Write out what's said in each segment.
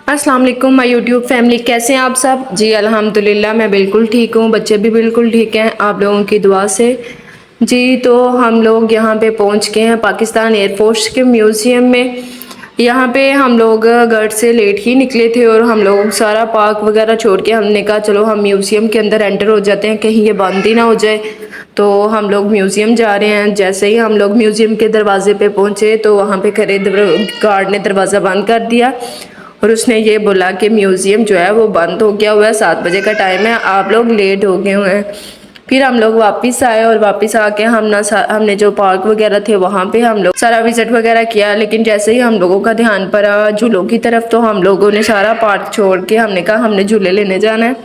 अस्सलाम वालेकुम my YouTube family, कैसे हैं आप सब। जी अल्हम्दुलिल्लाह मैं बिल्कुल ठीक हूँ, बच्चे भी बिल्कुल ठीक हैं आप लोगों की दुआ से। जी तो हम लोग यहाँ पे पहुँच गए हैं पाकिस्तान एयरफोर्स के म्यूज़ियम में। यहाँ पे हम लोग घर से लेट ही निकले थे और हम लोग सारा पार्क वगैरह छोड़ के हमने कहा चलो हम म्यूज़ियम के अंदर एंटर हो जाते हैं, कहीं ये बंद ही ना हो जाए। तो हम लोग म्यूज़ियम जा रहे हैं। जैसे ही हम लोग म्यूज़ियम के दरवाजे पे पहुँचे तो वहाँ पे खड़े गार्ड ने दरवाज़ा बंद कर दिया और उसने ये बोला कि म्यूज़ियम जो है वो बंद हो गया हुआ है, 7 बजे का टाइम है, आप लोग लेट हो गए हुए हैं। फिर हम लोग वापस आए और वापस आके हमने जो पार्क वगैरह थे वहाँ पे हम लोग सारा विजिट वगैरह किया। लेकिन जैसे ही हम लोगों का ध्यान पड़ा झूलों की तरफ तो हम लोगों ने सारा पार्क छोड़ के हमने कहा हमने झूले लेने जाना है।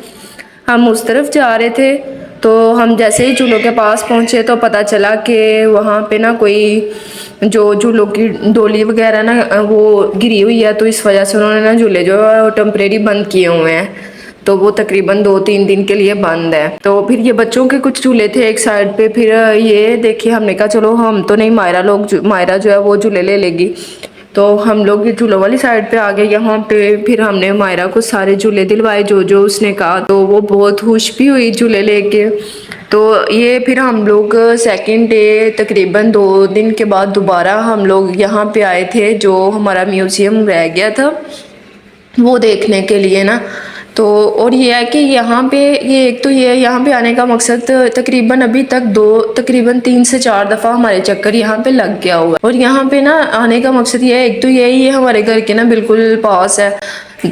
हम उस तरफ जा रहे थे तो हम जैसे ही झूलों के पास पहुँचे तो पता चला कि वहाँ पे ना कोई जो झूलों की डोली वगैरह ना वो गिरी हुई है, तो इस वजह से उन्होंने ना झूले जो है वो टेम्परेरी बंद किए हुए हैं। तो वो तकरीबन 2-3 दिन के लिए बंद है। तो फिर ये बच्चों के कुछ झूले थे एक साइड पे, फिर ये देखिए हमने कहा चलो हम तो नहीं, मायरा जो है वो झूले ले लेगी। तो हम लोग ये झूलों वाली साइड पे आ गए यहाँ पे। फिर हमने मायरा को सारे झूले दिलवाए जो जो उसने कहा, तो वो बहुत खुश भी हुई झूले लेके। तो ये फिर हम लोग सेकंड डे तकरीबन 2 दिन के बाद दोबारा हम लोग यहाँ पे आए थे, जो हमारा म्यूज़ियम रह गया था वो देखने के लिए ना। तो और ये है कि यहाँ पे ये एक तो ये यहाँ पे आने का मकसद तकरीबन अभी तक तकरीबन 3 से 4 दफ़ा हमारे चक्कर यहाँ पे लग गया हुआ है। और यहाँ पे ना आने का मकसद ये है, एक तो यही है हमारे घर के ना बिल्कुल पास है,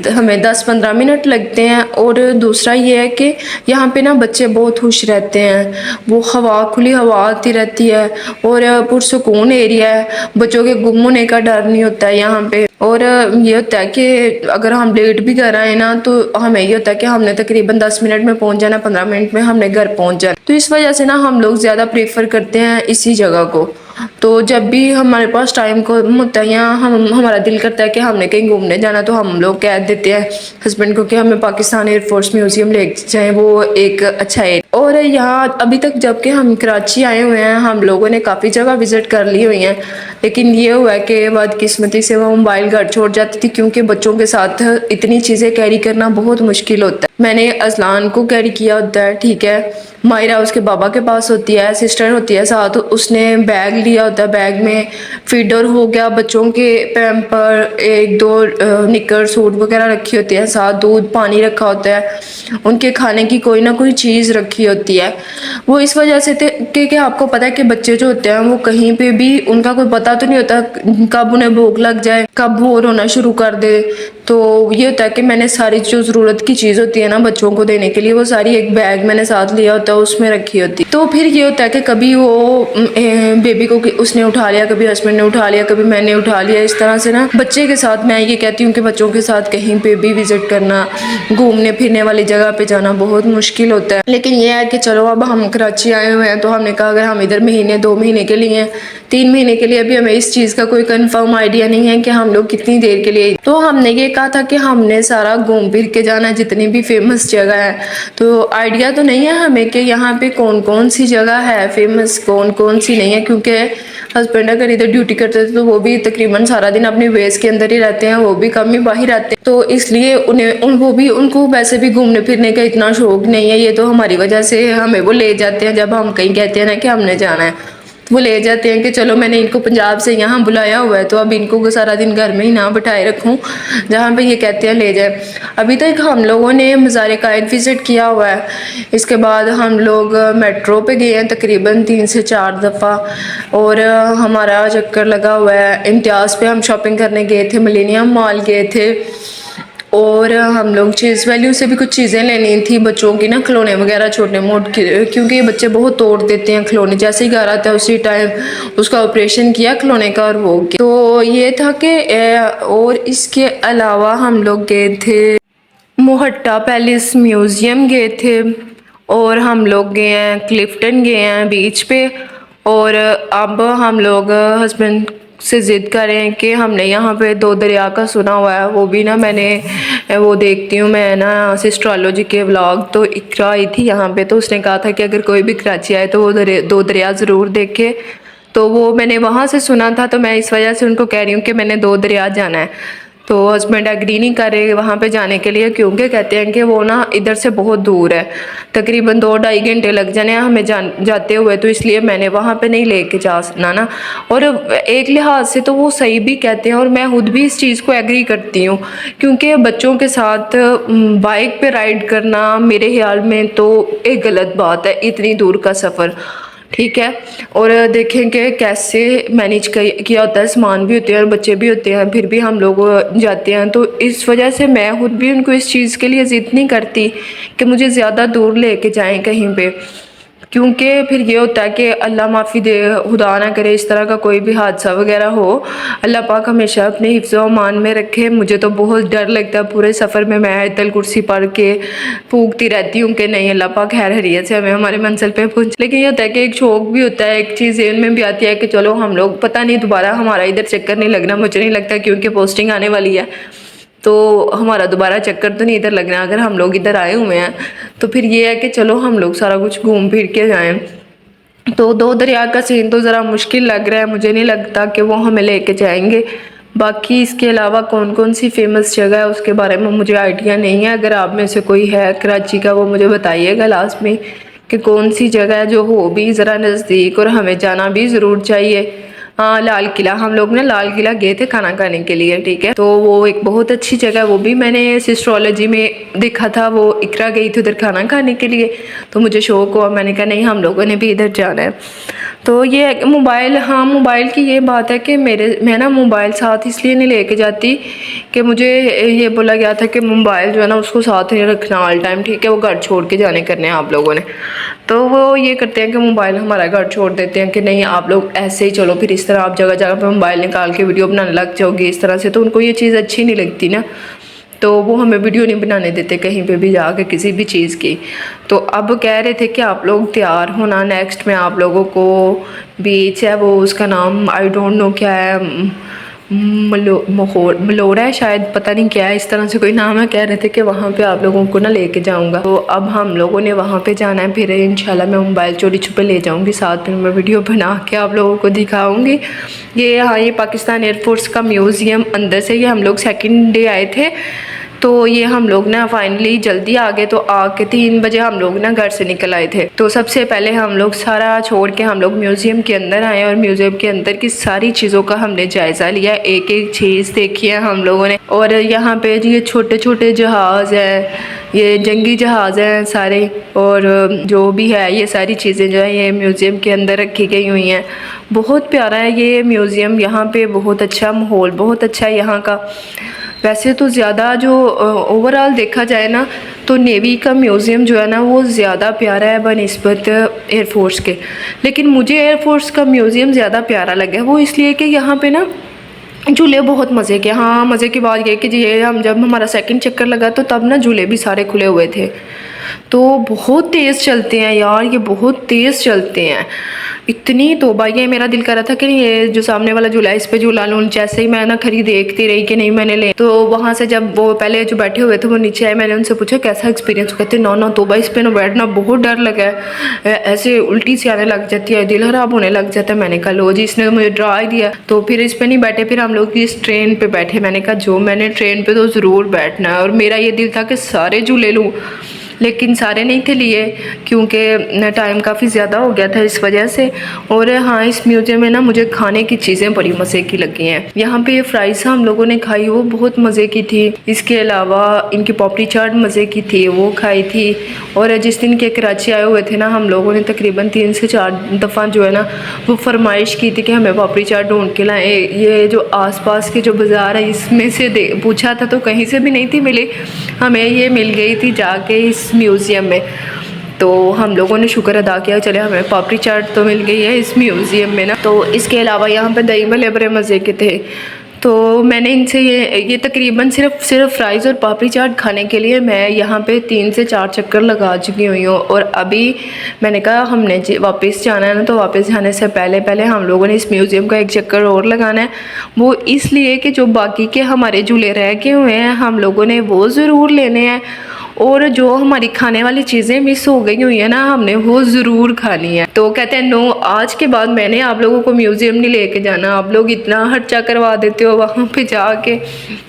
हमें 10-15 मिनट लगते हैं। और दूसरा ये है कि यहाँ पे ना बच्चे बहुत खुश रहते हैं, वो हवा खुली हवा आती रहती है और पुरसुकून एरिया है, बच्चों के गुम होने का डर नहीं होता है यहाँ पे। और ये होता है कि अगर हम लेट भी घर आए ना तो हमें ये होता है कि हमने तकरीबन 10 मिनट में पहुंच जाना, 15 मिनट में हमने घर पहुंच जाना। तो इस वजह से ना हम लोग ज़्यादा प्रेफर करते हैं इसी जगह को। तो जब भी हमारे पास टाइम को होता है या हमारा दिल करता है कि हमने कहीं घूमने जाना, तो हम लोग कह देते हैं हस्बैंड को कि हमें पाकिस्तान एयरफोर्स म्यूज़ियम ले जाएं, वो एक अच्छा है। और यहाँ अभी तक जबकि हम कराची आए हुए हैं हम लोगों ने काफ़ी जगह विज़िट कर ली हुई हैं, लेकिन ये हुआ है कि बदकिस्मती से वो मोबाइल घर छोड़ जाती थी, क्योंकि बच्चों के साथ इतनी चीज़ें कैरी करना बहुत मुश्किल होता है। मैंने अजलान को कैरी किया होता है, ठीक है, मायरा उसके बाबा के पास होती है, सिस्टर होती है साथ, उसने बैग लिया होता है, बैग में फीडर हो गया, बच्चों के पैम्पर, 1-2 निकर सूट वगैरह रखी होती है, साथ दूध पानी रखा होता है, उनके खाने की कोई ना कोई चीज़ रखी होती है। वो इस वजह से थे कि आपको पता है कि बच्चे जो होते हैं वो कहीं पे भी उनका कोई पता तो नहीं होता कब उन्हें भूख लग जाए, कब वो रोना शुरू कर दे। तो ये होता है कि मैंने सारी जो ज़रूरत की चीज़ होती है ना बच्चों को देने के लिए, वो सारी एक बैग मैंने साथ लिया होता है, उसमें रखी होती। तो फिर ये होता है कि कभी वो बेबी को उसने उठा लिया, कभी हस्बैंड ने उठा लिया, कभी मैंने उठा लिया। इस तरह से ना बच्चे के साथ मैं ये कहती हूँ कि बच्चों के साथ कहीं पे भी विजिट करना, घूमने फिरने वाली जगह पे जाना बहुत मुश्किल होता है। लेकिन ये है कि चलो अब हम कराची आए हुए हैं तो हमने कहा अगर हम इधर महीने 2 महीने के लिए 3 महीने के लिए, अभी हमें इस चीज़ का कोई कंफर्म आइडिया नहीं है कि हम लोग कितनी देर के लिए, तो हमने ये कहा था कि हमने सारा घूम फिर के जाना है जितनी भी फेमस जगह है। तो आइडिया तो नहीं है हमें कि यहाँ पे कौन कौन सी जगह है फेमस, कौन कौन सी नहीं है, क्योंकि हस्बैंड अगर इधर ड्यूटी करते थे तो वो भी तकरीबन सारा दिन अपने बेस के अंदर ही रहते हैं, वो भी कम ही बाहर रहते हैं, तो इसलिए उनको वैसे भी घूमने फिरने का इतना शौक नहीं है। ये तो हमारी वजह से हमें वो ले जाते हैं, जब हम कहीं कहते हैं ना कि हमने जाना है वो ले जाते हैं कि चलो मैंने इनको पंजाब से यहाँ बुलाया हुआ है तो अब इनको सारा दिन घर में ही ना बिठाए रखूँ, जहाँ पे ये कहते हैं ले जाए। अभी तक हम लोगों ने मज़ार कायद विज़िट किया हुआ है, इसके बाद हम लोग मेट्रो पे गए हैं तकरीबन 3 से 4 दफ़ा, और हमारा चक्कर लगा हुआ है इम्तियाज़ पे, हम शॉपिंग करने गए थे, मिलेनियम मॉल गए थे, और हम लोग चीज़ वैल्यू से भी कुछ चीज़ें लेनी थी बच्चों की ना, खिलौने वगैरह छोटे मोटे, क्योंकि ये बच्चे बहुत तोड़ देते हैं खिलौने, जैसे ही घर आता है उसी टाइम उसका ऑपरेशन किया खिलौने का और वो किया। तो ये था कि और इसके अलावा हम लोग गए थे मोहट्टा पैलेस म्यूज़ियम गए थे, और हम लोग गए हैं क्लिफ्टन गए हैं बीच पे। और अब हम लोग हस्बैंड से ज़िद करें कि हमने यहाँ पे 2 दरिया का सुना हुआ है, वो भी ना मैंने वो देखती हूँ मैं ना सिस्ट्रोलॉजी के व्लॉग, तो इकरा आई थी यहाँ पे तो उसने कहा था कि अगर कोई भी कराची आए तो वो 2 दरिया ज़रूर देखे, तो वो मैंने वहाँ से सुना था, तो मैं इस वजह से उनको कह रही हूँ कि मैंने 2 दरिया जाना है। तो हस्बैंड एग्री नहीं कर रहे वहाँ पे जाने के लिए, क्योंकि कहते हैं कि वो ना इधर से बहुत दूर है, तकरीबन 2-2.5 घंटे लग जाने हमें जाते हुए, तो इसलिए मैंने वहाँ पे नहीं लेके जा सकना ना। और एक लिहाज से तो वो सही भी कहते हैं और मैं खुद भी इस चीज़ को एग्री करती हूँ, क्योंकि बच्चों के साथ बाइक पे राइड करना मेरे ख्याल में तो एक गलत बात है, इतनी दूर का सफ़र, ठीक है। और देखेंगे कैसे मैनेज किया होता है, सामान भी होते हैं और बच्चे भी होते हैं, फिर भी हम लोग जाते हैं। तो इस वजह से मैं खुद भी उनको इस चीज़ के लिए ज़िद नहीं करती कि मुझे ज़्यादा दूर लेके जाएं कहीं पे, क्योंकि फिर ये होता है कि अल्लाह माफ़ी दे, खुदा ना करे इस तरह का कोई भी हादसा वगैरह हो, अल्लाह पाक हमेशा अपने हिफ्ज़ व अमान में रखे। मुझे तो बहुत डर लगता है पूरे सफ़र में, मैं आयतल कुर्सी पढ़ के फूंकती रहती हूँ कि नहीं अल्लाह पाक खैर खैरियत से हमें हमारे मंजिल पे पहुँच। लेकिन ये होता है कि एक शौक भी होता है, एक चीज़ इनमें भी आती है कि चलो हम लोग, पता नहीं दोबारा हमारा इधर चक्कर नहीं लगना, मुझे नहीं लगता, क्योंकि पोस्टिंग आने वाली है तो हमारा दोबारा चक्कर तो नहीं इधर लगना। अगर हम लोग इधर आए हुए हैं तो फिर ये है कि चलो हम लोग सारा कुछ घूम फिर के जाएं। तो दो दरिया का सीन तो ज़रा मुश्किल लग रहा है, मुझे नहीं लगता कि वो हमें लेके जाएंगे। बाकी इसके अलावा कौन कौन सी फेमस जगह है उसके बारे में मुझे आइडिया नहीं है, अगर आप में से कोई है कराची का वो मुझे बताइएगा लास्ट में कि कौन सी जगह है जो हो भी ज़रा नज़दीक और हमें जाना भी ज़रूर चाहिए। हाँ, लाल किला, हम लोग ना लाल किला गए थे खाना खाने के लिए, ठीक है। तो वो एक बहुत अच्छी जगह, वो भी मैंने सिस्ट्रोलॉजी में देखा था, वो इकरा गई थी उधर खाना खाने के लिए, तो मुझे शौक हुआ, मैंने कहा नहीं हम लोगों ने भी इधर जाना है। तो ये मोबाइल, हाँ मोबाइल की ये बात है कि मैं ना मोबाइल साथ इसलिए नहीं लेके जाती कि मुझे ये बोला गया था कि मोबाइल जो है ना उसको साथ नहीं रखना ऑल टाइम, ठीक है। वो घर छोड़ के जाने करने हैं आप लोगों ने, तो वो ये करते हैं कि मोबाइल हमारा घर छोड़ देते हैं कि नहीं आप लोग ऐसे ही चलो, फिर इस तरह आप जगह जगह पे मोबाइल निकाल के वीडियो बनाने लग जाओगे इस तरह से, तो उनको ये चीज़ अच्छी नहीं लगती ना, तो वो हमें वीडियो नहीं बनाने देते कहीं पे भी जाके किसी भी चीज़ की। तो अब कह रहे थे कि आप लोग तैयार होना, नेक्स्ट में आप लोगों को बीच है वो, उसका नाम आई डोंट नो क्या है, मलोरा है शायद, पता नहीं क्या है, इस तरह से कोई नाम है। कह रहे थे कि वहाँ पे आप लोगों को ना लेके जाऊँगा, तो अब हम लोगों ने वहाँ पे जाना है। फिर इंशाल्लाह मैं मोबाइल चोरी छुपे ले जाऊँगी साथ में, मैं वीडियो बना के आप लोगों को दिखाऊँगी। ये हाँ, ये पाकिस्तान एयरफोर्स का म्यूज़ियम अंदर से, ये हम लोग सेकेंड डे आए थे, तो ये हम लोग ना फाइनली जल्दी आ गए, तो आके 3 बजे हम लोग ना घर से निकल आए थे। तो सबसे पहले हम लोग सारा छोड़ के हम लोग म्यूज़ियम के अंदर आए और म्यूज़ियम के अंदर की सारी चीज़ों का हमने जायज़ा लिया, एक एक चीज़ देखी है हम लोगों ने। और यहाँ पे ये छोटे छोटे जहाज़ हैं, ये जंगी जहाज़ हैं सारे, और जो भी है ये सारी चीज़ें जो है ये म्यूज़ियम के अंदर रखी गई हुई हैं। बहुत प्यारा है ये म्यूज़ियम, यहाँ पे बहुत अच्छा माहौल, बहुत अच्छा है यहाँ का। वैसे तो ज़्यादा जो ओवरऑल देखा जाए ना, तो नेवी का म्यूज़ियम जो है ना वो ज़्यादा प्यारा है बनिस्बत एयरफोर्स के, लेकिन मुझे एयरफोर्स का म्यूज़ियम ज़्यादा प्यारा लगा, वो इसलिए कि यहाँ पे ना झूले बहुत मज़े के। हाँ, मज़े की बात ये कि ये हम जब हमारा सेकंड चक्कर लगा तो तब ना झूले भी सारे खुले हुए थे, तो बहुत तेज़ चलते हैं यार, ये बहुत तेज़ चलते हैं, इतनी तौबा। ये मेरा दिल कर रहा था कि ये जो सामने वाला झूला है इस पे झूला लूँ, जैसे ही मैं ना खरी देखती रही कि नहीं मैंने ले, तो वहाँ से जब वो पहले जो बैठे हुए थे वो नीचे आए, मैंने उनसे पूछा कैसा एक्सपीरियंस, कहते ना तौबा इस पे ना बैठना बहुत डर लगा है, ऐसे उल्टी सी आने लग जाती है, दिल खराब होने लग जाता है। मैंने कहा लो जी, इसने तो मुझे डरा ही दिया, तो फिर इस पर नहीं बैठे, फिर हम लोग इस ट्रेन पर बैठे। मैंने कहा जो मैंने ट्रेन पर तो ज़रूर बैठना है, और मेरा ये दिल था कि सारे झूले लूँ, लेकिन सारे नहीं थे लिए क्योंकि टाइम काफ़ी ज़्यादा हो गया था इस वजह से। और हाँ, इस म्यूज़ियम में ना मुझे खाने की चीज़ें बड़ी मज़े की लगी हैं। यहाँ पे ये फ्राइज़ हम लोगों ने खाई, वो बहुत मज़े की थी। इसके अलावा इनकी पापड़ी चाट मज़े की थी, वो खाई थी। और जिस दिन के कराची आए हुए थे ना, हम लोगों ने तकरीबन 3 से 4 दफ़ा जो है ना वो फरमाइश की थी कि हमें पापड़ी चाट ढूंढ के लाएँ। ये जो आसपास के जो बाज़ार है इसमें से पूछा था तो कहीं से भी नहीं थी मिली, हमें ये मिल गई थी जाके इस म्यूज़ियम में। तो हम लोगों ने शुक्र अदा किया, चले हमें पापड़ी चाट तो मिल गई है इस म्यूज़ियम में ना। तो इसके अलावा यहाँ पे दही भल्ले बड़े मज़े के थे, तो मैंने इनसे ये तकरीबन सिर्फ फ्राइज़ और पापड़ी चाट खाने के लिए मैं यहाँ पे 3 से 4 चक्कर लगा चुकी हुई हूँ। और अभी मैंने कहा हमने वापस जाना है ना, तो वापस जाने से पहले हम लोगों ने इस म्यूज़ियम का एक चक्कर और लगाना है। वो इसलिए कि जो बाकी के हमारे झूले रह गए हुए हैं हम लोगों ने वो ज़रूर लेने हैं, और जो हमारी खाने वाली चीज़ें मिस हो गई हुई है ना, हमने वो ज़रूर खानी है। तो कहते हैं नो, आज के बाद मैंने आप लोगों को म्यूज़ियम नहीं लेके जाना, आप लोग इतना खर्चा करवा देते हो वहाँ पे जाके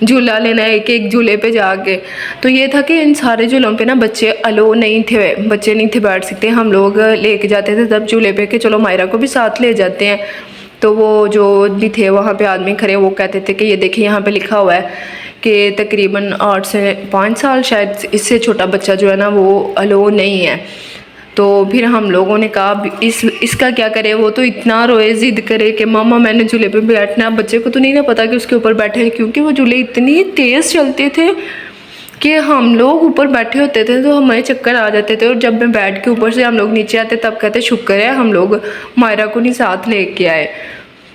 झूला लेना है एक एक झूले पे जाके। तो ये था कि इन सारे झूलों पे ना बच्चे अलो नहीं थे, बच्चे नहीं थे बैठ सकते, हम लोग लेके जाते थे तब झूले पे कि चलो मायरा को भी साथ ले जाते हैं। तो वो जो भी थे वहाँ पे आदमी खड़े, वो कहते थे कि ये देखिए यहाँ पे लिखा हुआ है कि तकरीबन 8 से 5 साल, शायद इससे छोटा बच्चा जो है ना वो अलो नहीं है। तो फिर हम लोगों ने कहा इसका क्या करे, वो तो इतना रोए ज़िद करे कि मामा मैंने झूले पे बैठना। बच्चे को तो नहीं ना पता कि उसके ऊपर बैठे हैं, क्योंकि वो झूले इतनी तेज़ चलते थे कि हम लोग ऊपर बैठे होते थे तो हमें चक्कर आ जाते थे। और जब मैं बैठ के ऊपर से हम लोग नीचे आते तब कहते शुक्र है हम लोग मायरा को नहीं साथ लेके आए।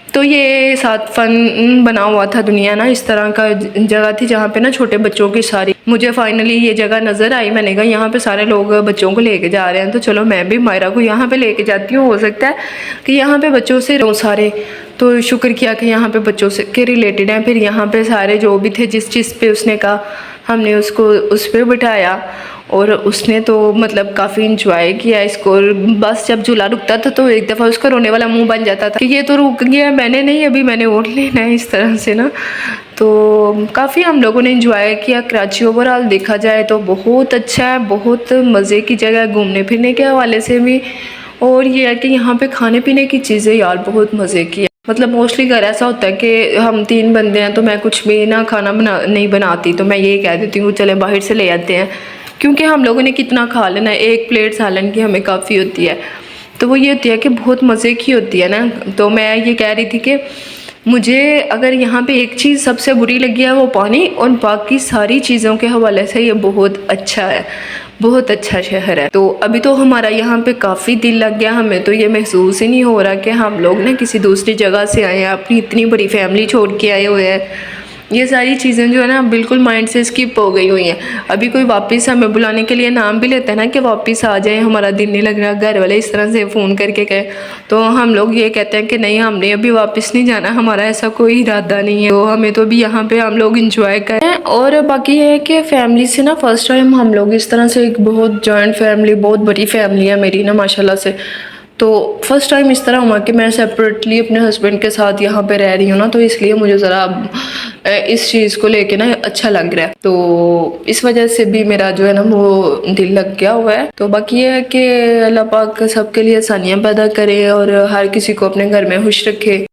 तो ये साथ फन बना हुआ था दुनिया ना, इस तरह का जगह थी जहाँ पे ना छोटे बच्चों की सारी, मुझे फाइनली ये जगह नज़र आई। मैंने कहा यहाँ पे सारे लोग बच्चों को लेके जा रहे हैं तो चलो मैं भी मायरा को यहाँ पे लेके जाती हूँ, हो सकता है कि यहाँ पे बच्चों से सारे। तो शुक्र किया कि यहाँ पे बच्चों से के रिलेटेड हैं। फिर यहाँ पे सारे जो भी थे जिस चीज़ पे उसने कहा हमने उसको उस पर बिठाया और उसने तो मतलब काफ़ी इंजॉय किया इसको। और बस जब झूला रुकता था तो एक दफ़ा उसका रोने वाला मुंह बन जाता था कि ये तो रुक गया, मैंने नहीं, अभी मैंने और लेना है, इस तरह से ना। तो काफ़ी हम लोगों ने इंजॉय किया। कराची ओवरऑल देखा जाए तो बहुत अच्छा है, बहुत मज़े की जगह है घूमने फिरने के हवाले से भी। और ये है कि यहाँ पे खाने पीने की चीज़ें यार बहुत मज़े की है। मतलब मोस्टली घर ऐसा होता है कि हम 3 बंदे हैं तो मैं कुछ भी ना खाना नहीं बनाती, तो मैं ये कह देती हूँ चले बाहर से ले आते हैं, क्योंकि हम लोगों ने कितना खा लेना है, एक प्लेट सालन की हमें काफ़ी होती है। तो वो ये होती है कि बहुत मज़े की होती है ना। तो मैं ये कह रही थी कि मुझे अगर यहाँ पे एक चीज़ सबसे बुरी लगी है वो पानी, और बाकी सारी चीज़ों के हवाले से ये बहुत अच्छा है, बहुत अच्छा शहर है। तो अभी तो हमारा यहाँ पे काफ़ी दिल लग गया, हमें तो ये महसूस ही नहीं हो रहा कि हम लोग ना किसी दूसरी जगह से आए हैं, अपनी इतनी बड़ी फैमिली छोड़ के आए हुए हैं। ये सारी चीज़ें जो है ना बिल्कुल माइंड से स्किप हो गई हुई हैं। अभी कोई वापस हमें बुलाने के लिए नाम भी लेता है ना कि वापस आ जाए, हमारा दिल नहीं लग रहा, घर वाले इस तरह से फ़ोन करके कहे, तो हम लोग ये कहते हैं कि नहीं हमने अभी वापस नहीं जाना, हमारा ऐसा कोई इरादा नहीं है। तो हमें तो अभी यहाँ पे हम लोग इंजॉय करें। और बाकी ये है कि फैमिली से ना फर्स्ट टाइम हम लोग इस तरह से, एक बहुत जॉइंट फैमिली, बहुत बड़ी फैमिली है मेरी ना माशाल्लाह से। तो फर्स्ट टाइम इस तरह हुआ कि मैं सेपरेटली अपने हस्बैंड के साथ यहाँ पे रह रही हूँ ना, तो इसलिए मुझे ज़रा इस चीज़ को लेके ना अच्छा लग रहा है। तो इस वजह से भी मेरा जो है ना वो दिल लग गया हुआ है। तो बाकी ये है कि अल्लाह पाक सबके लिए आसानियाँ पैदा करे और हर किसी को अपने घर में खुश रखे।